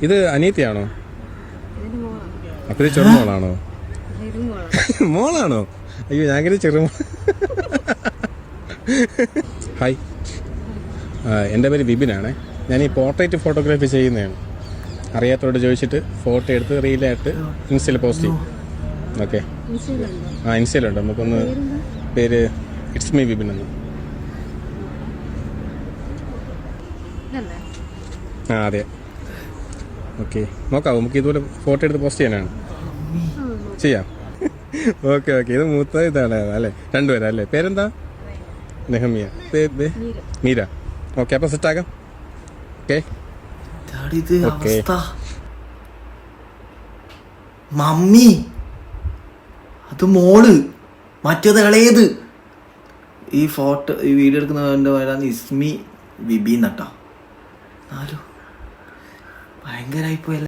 ഇത് അനിയത്തിയാണോ? അപ്പൊ ഇത് ചെറുമോളാണോ? മോളാണോ? അയ്യോ ഞാൻ ചെറുമോൾ. ഹായ്, എൻ്റെ പേര് വിപിനാണ്. ഞാൻ ഈ പോർട്രേറ്റ് ഫോട്ടോഗ്രാഫി ചെയ്യുന്നതാണ്. അറിയാത്തവരോട് ചോദിച്ചിട്ട് ഫോട്ടോ എടുത്ത് റീലായിട്ട് ഇൻസ്റ്റയിൽ പോസ്റ്റ് ചെയ്യും. ഓക്കെ, ഇൻസ്റ്റയിലുണ്ട്. നമുക്കൊന്ന് പേര് ഇറ്റ്സ് മീ വിപിൻ എന്ന്. അതെ. ഓക്കെ, നോക്കാം. നമുക്ക് ഇതുപോലെ ഫോട്ടോ എടുത്ത് പോസ്റ്റ് ചെയ്യാനാണ്. ചെയ്യാം. ഓക്കെ. ഇത് മൂത്ത ഇതാണ് അല്ലേ? രണ്ടുപേരാ അല്ലേ? പേരെന്താ? നെഹമിയ. മീര. ഓക്കെ, അപ്പം സെറ്റാക്കാം. ഓക്കെ. മമ്മി, അത് മോള്, മറ്റേത് ഇളയത്. ഈ ഫോട്ടോ ഈ വീഡിയോ എടുക്കുന്നവൻ്റെ പേരാണ് ഇസ്മി വിബി നട്ടാ. ഭയങ്കരമായിപ്പോയല്ലേ.